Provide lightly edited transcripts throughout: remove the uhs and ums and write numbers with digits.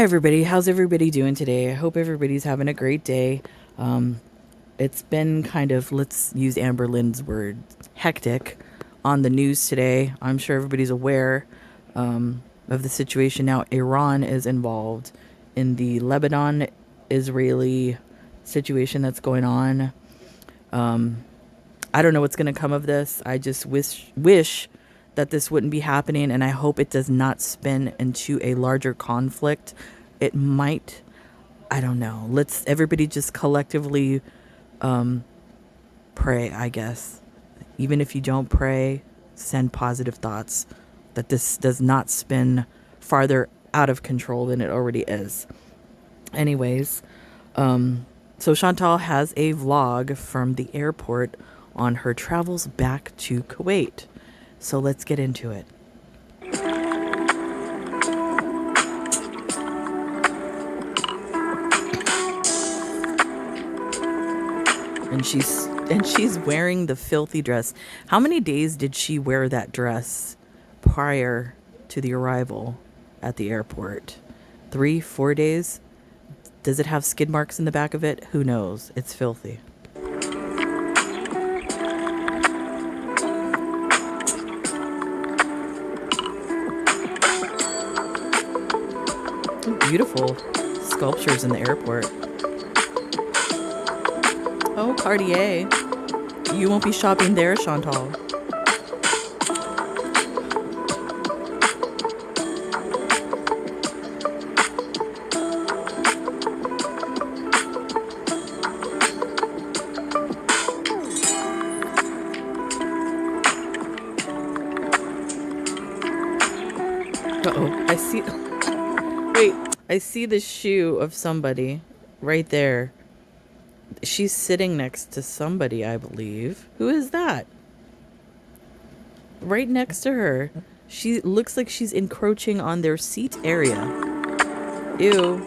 Hi everybody, how's everybody doing today? I hope everybody's having a great day. It's been kind of, let's use Amber Lynn's word, hectic on the news today. I'm sure everybody's aware of the situation now. Iran is involved in the Lebanon-Israeli situation that's going on. I don't know what's going to come of this. I just wish that this wouldn't be happening, and I hope it does not spin into a larger conflict. It might. I don't know. Let's everybody just collectively pray, I guess. Even if you don't pray, send positive thoughts that this does not spin farther out of control than it already is. Anyways, so Chantal has a vlog from the airport on her travels back to Kuwait. So let's get into it. And she's wearing the filthy dress. How many days did she wear that dress prior to the arrival at the airport? 3, 4 days? Does it have skid marks in the back of it? Who knows? It's filthy. Beautiful sculptures in the airport. Oh, Cartier. You won't be shopping there, Chantal. Uh-oh, I see... Wait, I see the shoe of somebody right there. She's sitting next to somebody, I believe. Who is that? Right next to her. She looks like she's encroaching on their seat area. Ew.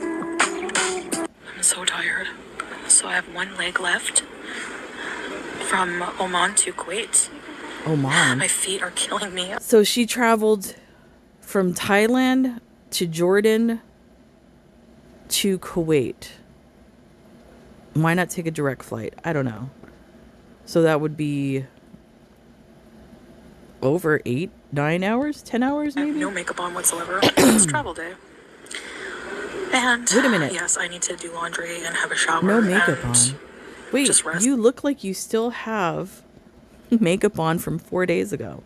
I'm so tired. So I have one leg left from Oman to Kuwait. Oman? My feet are killing me. So she traveled from Thailand to Jordan to Kuwait. Why not take a direct flight? I don't know. So that would be over 8, 9 hours, 10 hours maybe? I have no makeup on whatsoever. It's travel day. And wait a minute. Yes, I need to do laundry and have a shower. No makeup on. Wait, just rest. You look like you still have makeup on from 4 days ago.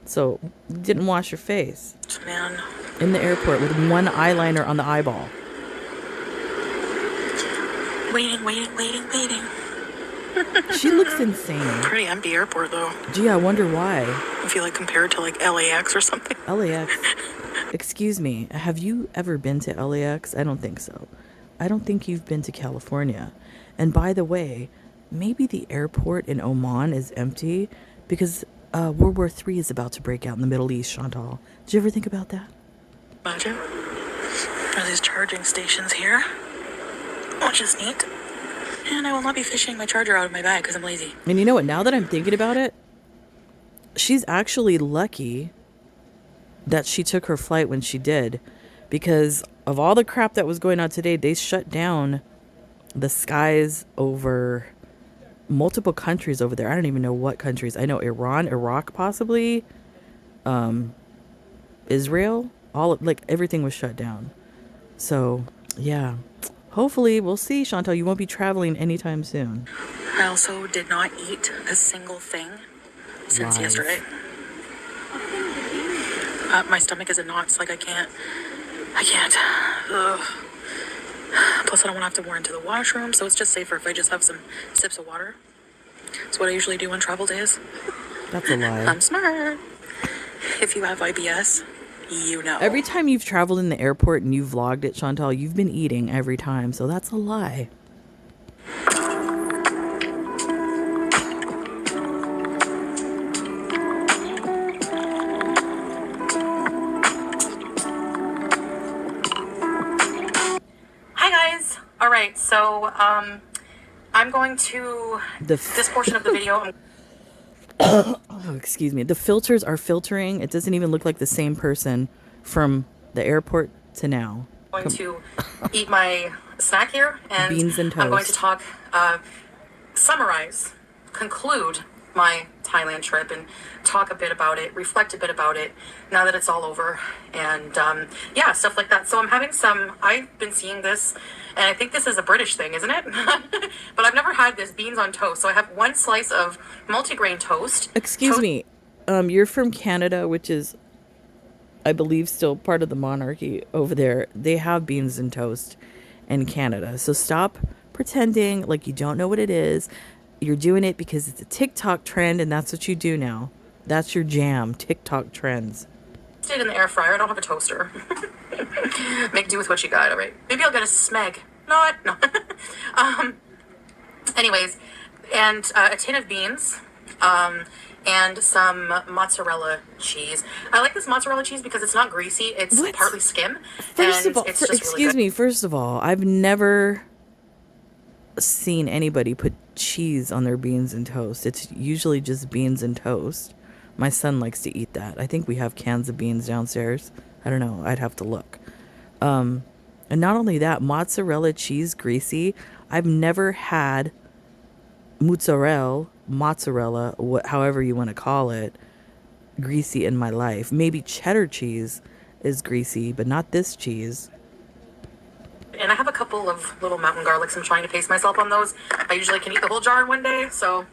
So you didn't wash your face. Man. In the airport with one eyeliner on the eyeball. Waiting. She looks insane. Pretty empty airport though. Gee, I wonder why. I feel like compared to like LAX or something. LAX. Excuse me, have you ever been to LAX? I don't think so. I don't think you've been to California. And by the way, maybe the airport in Oman is empty because World War III is about to break out in the Middle East, Chantal. Did you ever think about that? Imagine. There's these charging stations here, which is neat. And I will not be fishing my charger out of my bag because I'm lazy. And you know what? Now that I'm thinking about it, she's actually lucky that she took her flight when she did, because of all the crap that was going on today, they shut down the skies over multiple countries over there. I don't even know what countries. I know Iran, Iraq, possibly, Israel. Everything was shut down. So yeah, hopefully we'll see. Chantal, you won't be traveling anytime soon. I also did not eat a single thing since yesterday. My stomach is in knots. Like I can't. Ugh. Plus I don't want to have to run to the washroom, so it's just safer if I just have some sips of water. That's what I usually do on travel days. That's a lie. I'm smart. If you have IBS, you know. Every time you've traveled in the airport and you've vlogged it, Chantal, you've been eating every time, so that's a lie. All right, so I'm going to this portion of the video. Oh, excuse me. The filters are filtering. It doesn't even look like the same person from the airport to now. going to eat my snack here, and Beans and I'm going to toast. talk, summarize, conclude my Thailand trip and talk a bit about it, reflect a bit about it now that it's all over, and yeah, stuff like that. So I've been seeing this, and I think this is a British thing, isn't it? But I've never had this beans on toast. So I have one slice of multigrain toast. Excuse me. You're from Canada, which is, I believe, still part of the monarchy over there. They have beans and toast in Canada. So stop pretending like you don't know what it is. You're doing it because it's a TikTok trend, and that's what you do now. That's your jam, TikTok trends. Toasted in the air fryer. I don't have a toaster. Make do with what you got, all right? Maybe I'll get a smeg. Not, no. Anyways, and a tin of beans, and some mozzarella cheese. I like this mozzarella cheese because it's not greasy. It's What? partly skim, First and of all, it's just really excuse good. me. First of all, I've never seen anybody put cheese on their beans and toast. It's usually just beans and toast. My son likes to eat that. I think we have cans of beans downstairs. I don't know. I'd have to look. And not only that, mozzarella cheese greasy. I've never had mozzarella, however you want to call it, greasy in my life. Maybe cheddar cheese is greasy, but not this cheese. And I have a couple of little mountain garlics. I'm trying to pace myself on those. I usually can eat the whole jar in one day. So,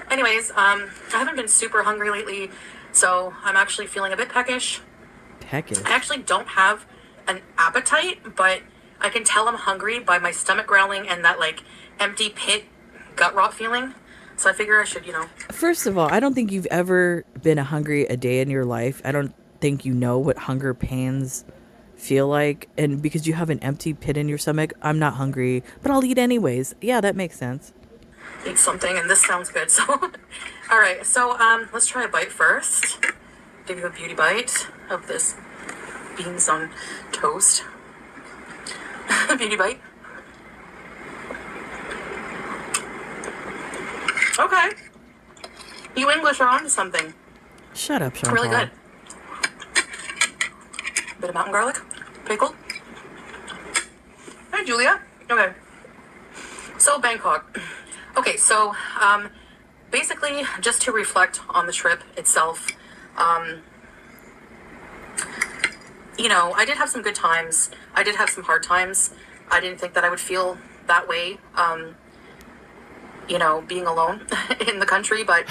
anyways, I haven't been super hungry lately, so I'm actually feeling a bit peckish. Peckish. I actually don't have an appetite, but I can tell I'm hungry by my stomach growling and that like empty pit gut rot feeling. So I figure I should, First of all, I don't think you've ever been hungry a day in your life. I don't think you know what hunger pains feel like. And because you have an empty pit in your stomach, I'm not hungry, but I'll eat anyways. Yeah, that makes sense. eat something, and this sounds good. So, all right. So let's try a bite first. Give you a beauty bite of this beans on toast. Beauty bite. Okay. You English are onto something. Shut up, Chantal. Really good. Bit of mountain garlic. Pickled. Hi, Julia. Okay. So, Bangkok. Okay, so, basically, just to reflect on the trip itself, I did have some good times. I did have some hard times. I didn't think that I would feel that way, being alone in the country, but,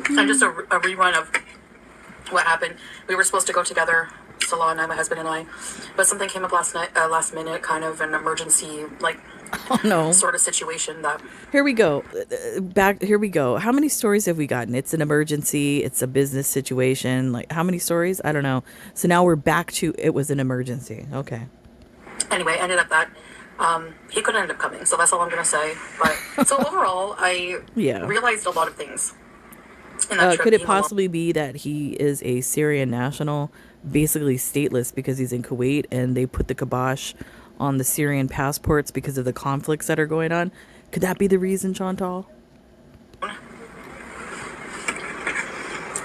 and just a rerun of what happened. We were supposed to go together, Salah and I, my husband and I, but something came up last minute, kind of an emergency, Oh no. sort of situation that. Here we go. Here we go. How many stories have we gotten? It's an emergency. It's a business situation. Like, how many stories? I don't know. So now we're back to it was an emergency. Okay. Anyway, ended up that he couldn't end up coming, so that's all I'm gonna say. But so overall, I Yeah. realized a lot of things in that trip. Could it being alone. possibly be that he is a Syrian national, basically stateless because he's in Kuwait and they put the kibosh on the Syrian passports because of the conflicts that are going on? Could that be the reason, Chantal?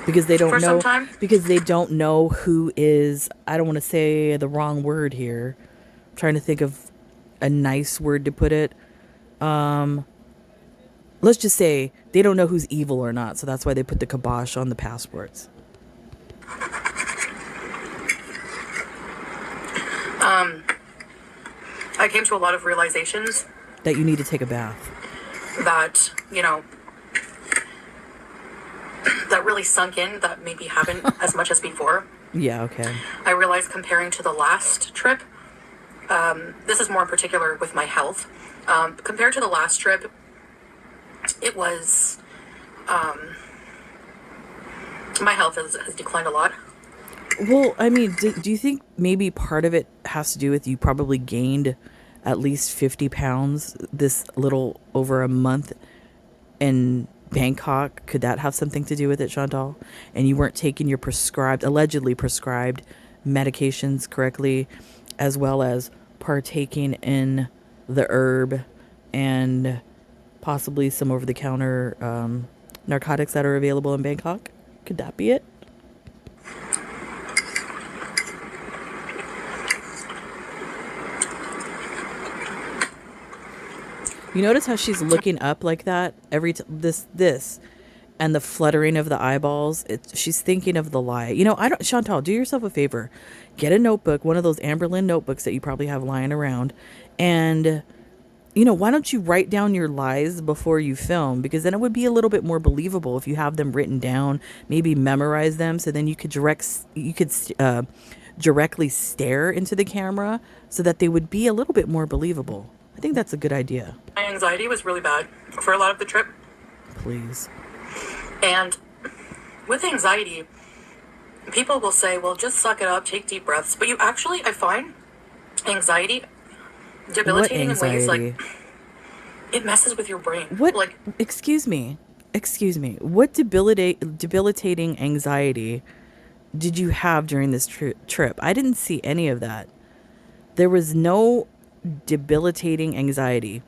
Because they don't For some know. time? Because they don't know who is. I don't want to say the wrong word here. I'm trying to think of a nice word to put it. Let's just say they don't know who's evil or not, so that's why they put the kibosh on the passports. I came to a lot of realizations That you need to take a bath. that that really sunk in, that maybe haven't as much as before. Yeah, okay. I realized comparing to the last trip, this is more in particular with my health. Compared to the last trip, it was, my health has declined a lot. Well, I mean, do you think maybe part of it has to do with you probably gained at least 50 pounds this little over a month in Bangkok? Could that have something to do with it, Chantal? And you weren't taking your allegedly prescribed medications correctly, as well as partaking in the herb and possibly some over-the-counter narcotics that are available in Bangkok? Could that be it? You notice how she's looking up like that this and the fluttering of the eyeballs. She's thinking of the lie. I don't. Chantal, do yourself a favor. Get a notebook, one of those Amberlin notebooks that you probably have lying around, and why don't you write down your lies before you film? Because then it would be a little bit more believable if you have them written down, maybe memorize them, so then you could directly stare into the camera so that they would be a little bit more believable. I think that's a good idea. My anxiety was really bad for a lot of the trip. Please. And with anxiety, people will say, well, just suck it up, take deep breaths. But you actually, I find anxiety debilitating in ways like it messes with your brain. What? Like, Excuse me. What debilitating anxiety did you have during this trip? I didn't see any of that. There was no debilitating anxiety.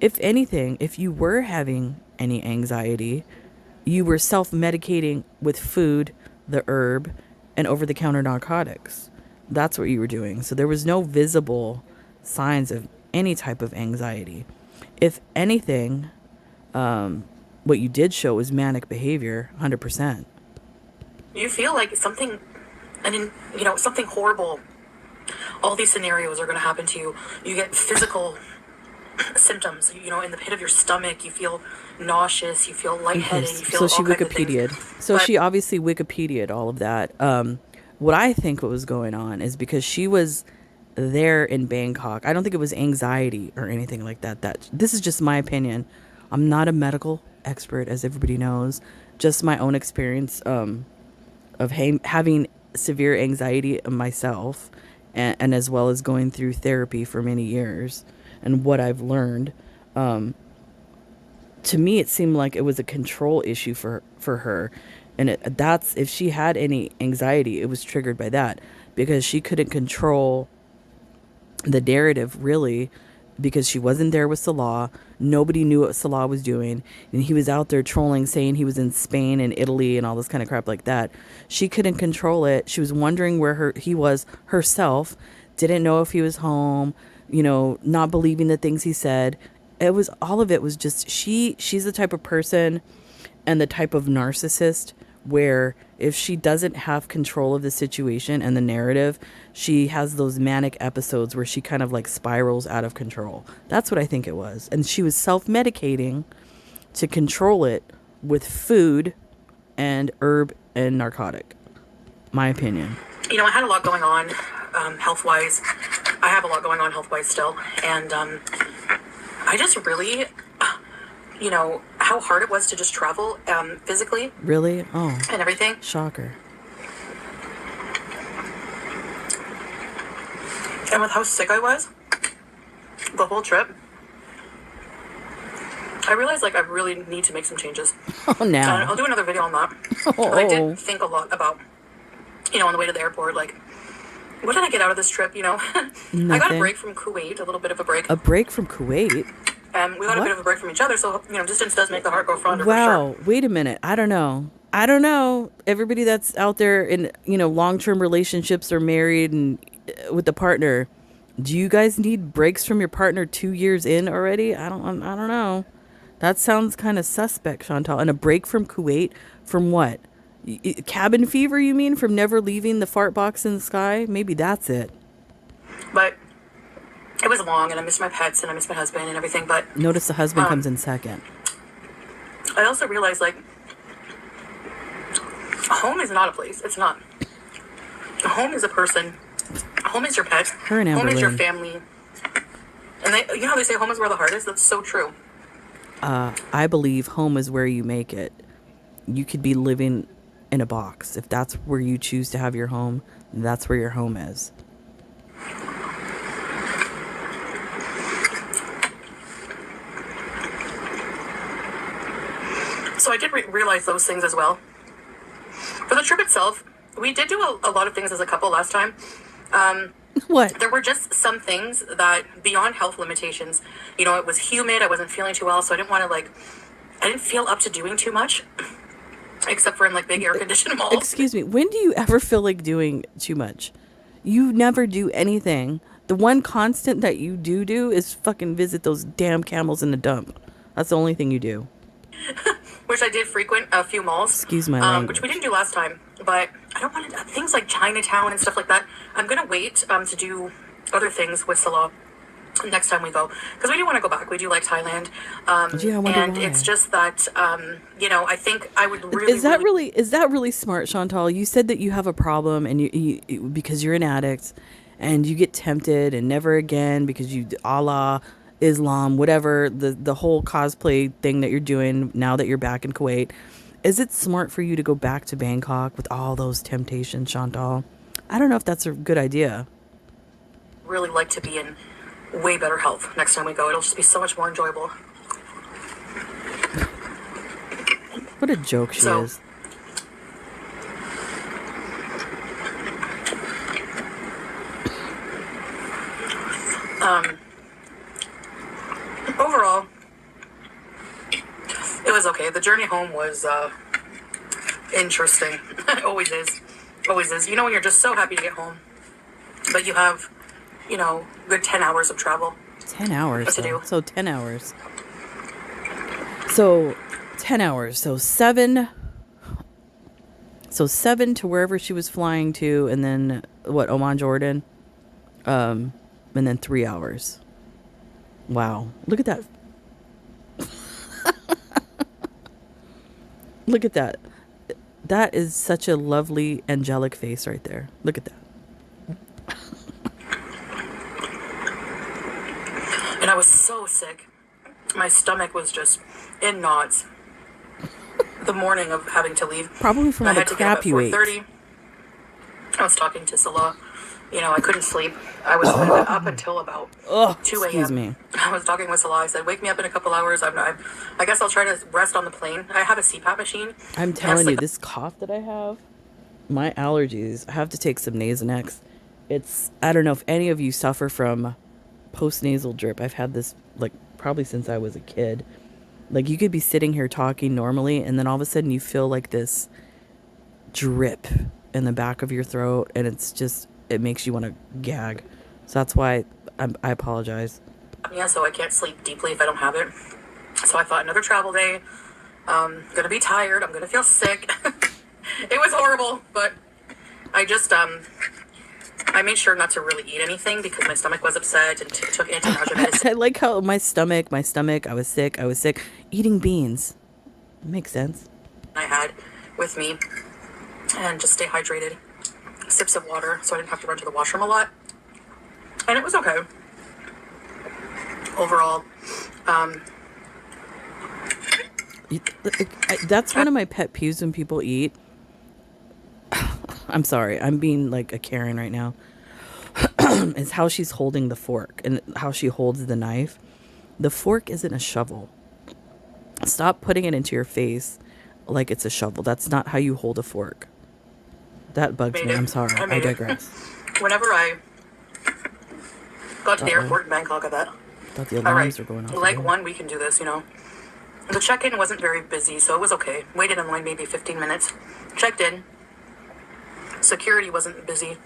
If anything, if you were having any anxiety, you were self-medicating with food, the herb, and over-the-counter narcotics. That's what you were doing. So there was no visible signs of any type of anxiety. If anything, what you did show was manic behavior, 100%. you feel like something, something horrible. All these scenarios are going to happen to you. You get physical symptoms, in the pit of your stomach. You feel nauseous, you feel lightheaded, you feel So she all kinds of Wikipedia'd. things. So But she obviously Wikipedia'd all of that. What I think what was going on is because she was there in Bangkok. I don't think it was anxiety or anything like that. This is just my opinion. I'm not a medical expert, as everybody knows. Just my own experience of having severe anxiety myself, and as well as going through therapy for many years, and what I've learned. To me, it seemed like it was a control issue for her, and that's if she had any anxiety, it was triggered by that, because she couldn't control the narrative really, because she wasn't there with Salah. Nobody knew what Salah was doing, and he was out there trolling, saying he was in Spain and Italy and all this kind of crap like that. She couldn't control it. She was wondering where he was herself, didn't know if he was home, not believing the things he said. All of it was just she's the type of person and the type of narcissist where if she doesn't have control of the situation and the narrative, she has those manic episodes where she kind of like spirals out of control. That's what I think it was. And she was self-medicating to control it with food and herb and narcotic. My opinion. I had a lot going on health-wise. I have a lot going on health-wise still. And I just really, how hard it was to just travel physically. Really? Oh. And everything. Shocker. And with how sick I was the whole trip, I realized I really need to make some changes. Oh, now. And I'll do another video on that. Oh. I did think a lot about, on the way to the airport, what did I get out of this trip, I got a break from Kuwait, a little bit of a break. A break from Kuwait? And we got a bit of a break from each other, so, distance does make the heart go fonder, wow. for sure. Wait a minute. I don't know. Everybody that's out there in, long-term relationships or married and with a partner, do you guys need breaks from your partner 2 years in already? I don't know. That sounds kind of suspect, Chantal. And a break from Kuwait from what? Cabin fever, you mean? From never leaving the fart box in the sky? Maybe that's it. But it was long, and I missed my pets, and I missed my husband and everything, but... Notice the husband comes in second. I also realized, home is not a place. It's not. Home is a person. Home is your pet. Her and home is your Amberlynn. family. And they say home is where the heart is? That's so true. I believe home is where you make it. You could be living in a box. If that's where you choose to have your home, that's where your home is. So I did realize those things as well. For the trip itself, we did do a lot of things as a couple last time. What? There were just some things that, beyond health limitations, it was humid, I wasn't feeling too well, so I didn't want to, I didn't feel up to doing too much, except for in, big air-conditioned malls. Excuse me, when do you ever feel like doing too much? You never do anything The one constant that you do is fucking visit those damn camels in the dump. That's the only thing you do. Which I did frequent a few malls, Excuse my which we language. didn't do last time. But I don't want to things like Chinatown and stuff like that. I'm gonna wait to do other things with Salah next time we go because we do want to go back. We do like Thailand, Gee, I wonder and it's why. just that I think I would really, really. Is that really smart, Chantal? You said that you have a problem and because you're an addict and you get tempted and never again because you Allah, Islam, whatever the whole cosplay thing that you're doing now that you're back in Kuwait. Is it smart for you to go back to Bangkok with all those temptations, Chantal? I don't know if that's a good idea. Really like to be in way better health next time we go. It'll just be so much more enjoyable. What a joke she So, is. overall, it was okay. The journey home was interesting. It always is. Always is. You know when you're just so happy to get home, but you have, good 10 hours of travel 10 hours to though. do. So 10 hours. So 10 hours. So 7 to wherever she was flying to, and then what, Oman, Jordan? And then 3 hours. Wow. Look at that. Look at that. That is such a lovely angelic face right there. Look at that. And I was so sick. My stomach was just in knots the morning of having to leave. Probably from I all the had to get up crap at you ate. 4:30. I was talking to Salah. I couldn't sleep. I was up until about Oh, 2 excuse a.m. me. I was talking with Salah. I said, wake me up in a couple hours. I guess I'll try to rest on the plane. I have a CPAP machine. I'm And telling it's you, like, this cough that I have, my allergies, I have to take some Nasonex. I don't know if any of you suffer from postnasal drip. I've had this like probably since I was a kid. Like you could be sitting here talking normally and then all of a sudden you feel like this drip in the back of your throat and it makes you want to gag. So that's why I apologize. yeah, so I can't sleep deeply if I don't have it. So I thought another travel day. Gonna be tired. I'm gonna feel sick. It was horrible, but I just I made sure not to really eat anything because my stomach was upset and took anti-nausea medicine I like how my stomach, I was sick. Eating beans. Makes sense. I had with me and just stay hydrated. Sips of water so I didn't have to run to the washroom a lot. And it was okay. Overall, That's one of my pet peeves when people eat. I'm sorry, I'm being like a Karen right now. Is how she's holding the fork and how she holds the knife. The fork isn't a shovel. Stop putting it into your face like it's a shovel. That's not how you hold a fork. That bugs made me. it. I'm sorry. I I made it. digress. Whenever I got to the Uh-oh. airport in Bangkok, I thought, Thought the all alarms right, were going off. leg again. one, we can do this. The check-in wasn't very busy, so it was okay. Waited in line maybe 15 minutes. Checked in. Security wasn't busy.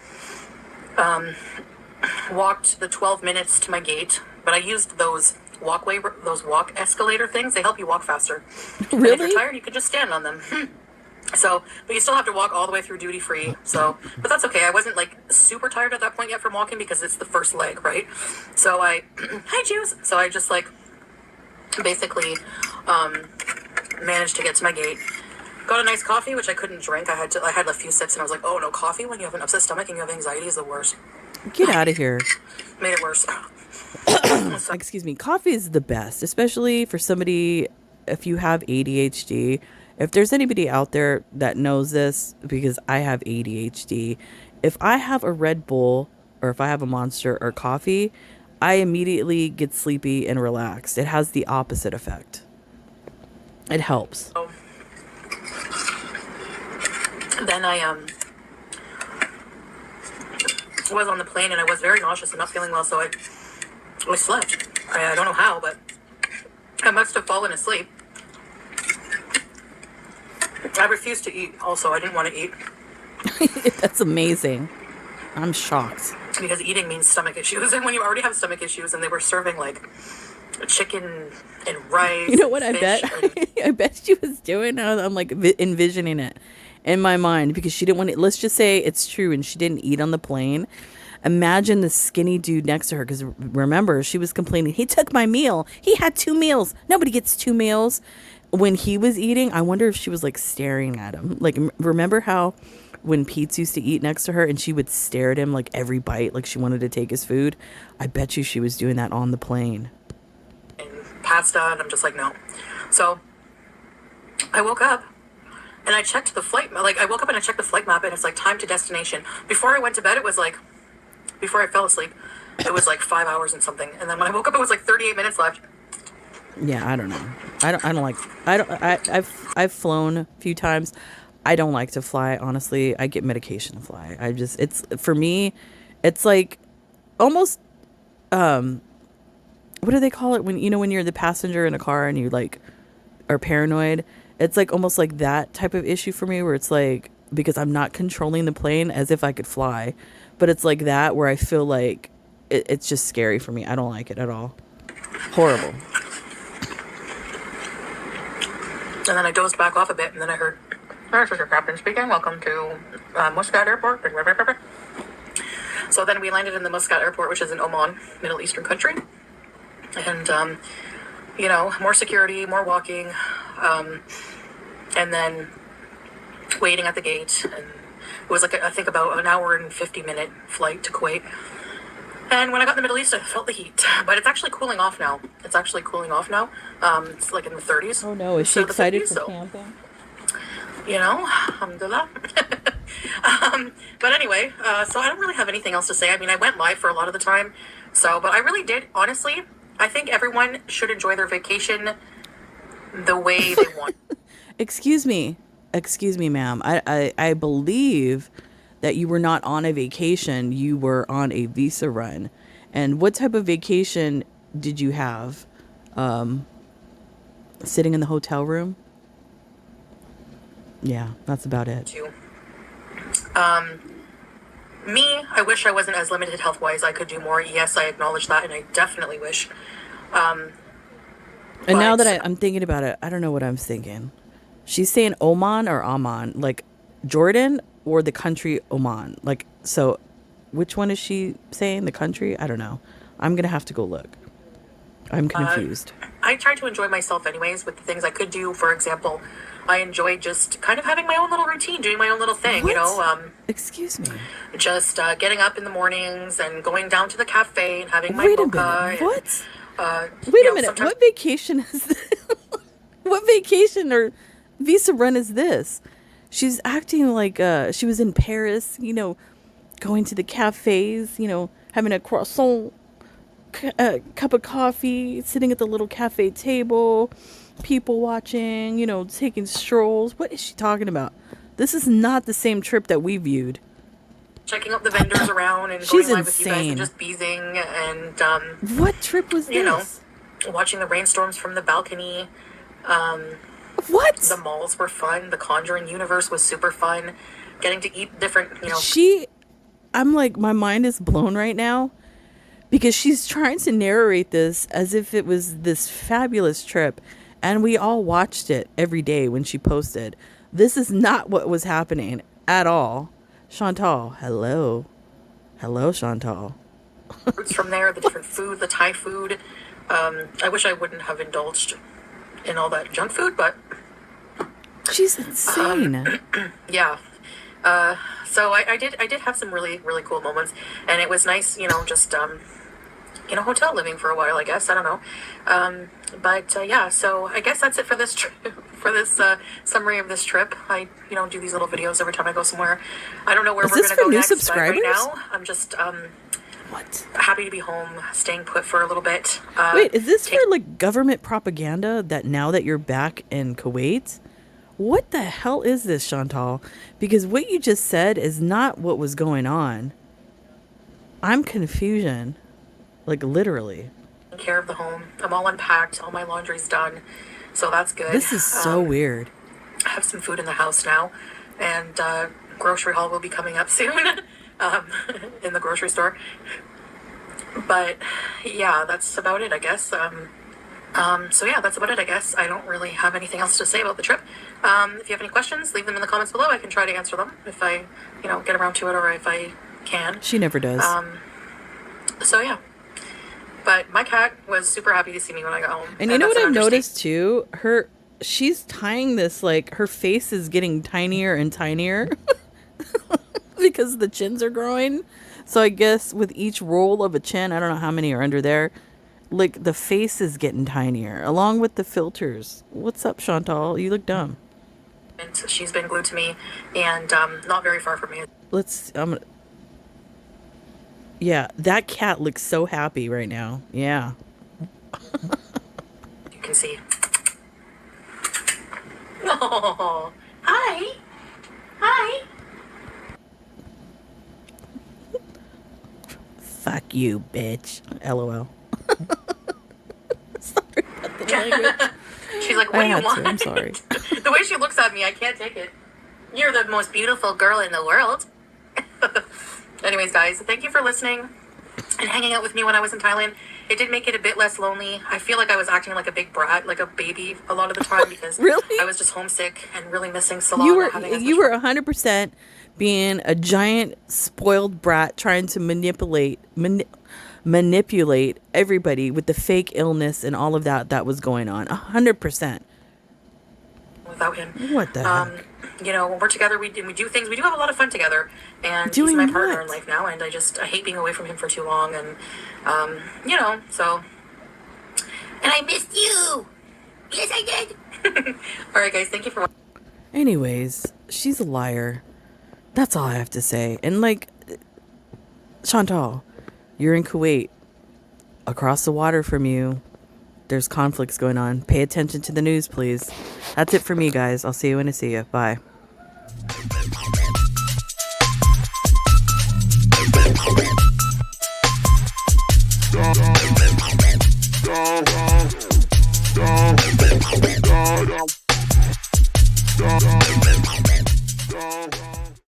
Walked the 12 minutes to my gate, but I used those walk escalator things. They help you walk faster. And if you're Really? tired, you can just stand on them. So, but you still have to walk all the way through duty free. So, but that's okay. I wasn't like super tired at that point yet from walking because it's the first leg, right? So hi Juice. So I just like basically managed to get to my gate. Got a nice coffee, which I couldn't drink. I had a few sips and I was like, oh no, coffee when you have an upset stomach and you have anxiety is the worst. Get out of here. Made it worse. So, Excuse me. Coffee is the best, especially for somebody if you have ADHD. If there's anybody out there that knows this, because I have ADHD, if I have a Red Bull or if I have a Monster or coffee, I immediately get sleepy and relaxed. It has the opposite effect. It helps. then I was on the plane and I was very nauseous and not feeling well, so I slept. I don't know how, but I must have fallen asleep. I refused to eat also. I didn't want to eat. That's amazing. I'm shocked. because eating means stomach issues. And when you already have stomach issues, and they were serving like chicken and rice, You know and what I fish, bet? and I bet she was doing. I'm like envisioning it in my mind because she didn't want to. Let's just say it's true, and she didn't eat on the plane. Imagine the skinny dude next to her, because remember, she was complaining. He took my meal. He had 2 meals. Nobody gets 2 meals. When he was eating, I wonder if she was like staring at him. Like, remember how when Pete used to eat next to her and she would stare at him like every bite, like she wanted to take his food? I bet you she was doing that on the plane. pasta, and I'm just like, no. So I woke up and I checked the flight. Like, I woke up and I checked the flight map, and it's like time to destination. Before I went to bed, it was like, before I fell asleep, it was like 5 hours and something. And then when I woke up, it was like 38 minutes left. Yeah, I don't know. I've flown a few times. I don't like to fly, honestly. I get medication to fly. It's for me, it's like almost what do they call it when when you're the passenger in a car and you like are paranoid? It's like almost like that type of issue for me, where it's like, because I'm not controlling the plane as if I could fly, but it's like that where I feel like it's just scary for me. I don't like it at all. Horrible. And then I dozed back off a bit, and then I heard, "This is your captain speaking. Welcome to Muscat Airport." So then we landed in the Muscat Airport, which is in Oman, Middle Eastern country. And, more security, more walking, and then waiting at the gate. And it was like, I think, about an hour and 50-minute flight to Kuwait. And when I got in the Middle East, I felt the heat. But it's actually cooling off now. It's It's like in the 30s. Oh no, is she excited for camping? Alhamdulillah. But anyway, so I don't really have anything else to say. I mean, I went live for a lot of the time. But I really did, honestly, I think everyone should enjoy their vacation the way they want. Excuse me, ma'am. I believe that you were not on a vacation. You were on a visa run. And what type of vacation did you have? Sitting in the hotel room? Yeah, that's about it. Me, I wish I wasn't as limited health-wise. I could do more. Yes, I acknowledge that, and I definitely wish. And now that I'm thinking about it, I don't know what I'm thinking. She's saying Oman or Amman, like Jordan or the country Oman. Like, so which one is she saying? The country? I don't know. I'm going to have to go look. I'm confused. I try to enjoy myself anyways with the things I could do. For example, I enjoy just kind of having my own little routine, doing my own little thing, What? Excuse me. Just getting up in the mornings and going down to the cafe and having my Wait a mocha. minute. What? Wait a minute. What vacation is this? What vacation or visa run is this? She's acting like she was in Paris, going to the cafes, having a croissant, cup of coffee, sitting at the little cafe table, people watching, taking strolls. What is she talking about? This is not the same trip that we viewed. Checking out the vendors around and She's going live with you guys insane. and just beezing and What trip was this? watching the rainstorms from the balcony. What? The malls were fun. The Conjuring universe was super fun. Getting to eat different, I'm like, my mind is blown right now, because she's trying to narrate this as if it was this fabulous trip, and we all watched it every day when she posted. This is not what was happening at all. Chantal, hello. Hello, Chantal. Fruits from there, the different food, the Thai food. I wish I wouldn't have indulged in all that junk food, but She's insane. yeah. So I did have some really, really cool moments, and it was nice, just hotel living for a while, I guess. I don't know. Yeah, so I guess that's it for this trip, for this summary of this trip. I, do these little videos every time I go somewhere. I don't know where Is we're this going to for go new next, subscribers? but right now I'm just What? happy to be home, staying put for a little bit. Wait, is this for like government propaganda that now that you're back in Kuwait? What the hell is this, Chantal? Because what you just said is not what was going on. I'm confusion. Like, literally. Taking care of the home. I'm all unpacked. All my laundry's done. So that's good. This is so weird. I have some food in the house now. And grocery haul will be coming up soon. um, in the grocery store. But yeah, that's about it, I guess. So yeah, that's about it, I guess. I don't really have anything else to say about the trip. If you have any questions, leave them in the comments below. I can try to answer them if I, get around to it, or if I can. She never does. So yeah. But my cat was super happy to see me when I got home. And you know what I've noticed too? She's tying this, like, her face is getting tinier and tinier because the chins are growing. So I guess with each roll of a chin, I don't know how many are under there, like, the face is getting tinier along with the filters. What's up, Chantal? You look dumb. And she's been glued to me, and not very far from me. Yeah, that cat looks so happy right now. Yeah. You can see. Oh, hi. Hi. Fuck you, bitch. LOL. Sorry about the language. She's like, what do you want? I'm sorry. The way she looks at me, I can't take it. You're the most beautiful girl in the world. Anyways, guys, thank you for listening and hanging out with me when I was in Thailand. It did make it a bit less lonely. I feel like I was acting like a big brat, like a baby a lot of the time, because really? I was just homesick and really missing Ceylon. You were 100% being a giant spoiled brat trying to manipulate everybody with the fake illness and all of that was going on. 100%. Without him. What the heck? When we're together, we do things. We do have a lot of fun together, and he's my partner in life now. And I hate being away from him for too long, and so. And I missed you. Yes, I did. All right, guys, thank you for watching. Anyways, she's a liar. That's all I have to say. And, like, Chantal, you're in Kuwait. Across the water from you, there's conflicts going on. Pay attention to the news, please. That's it for me, guys. I'll see you when I see you. Bye.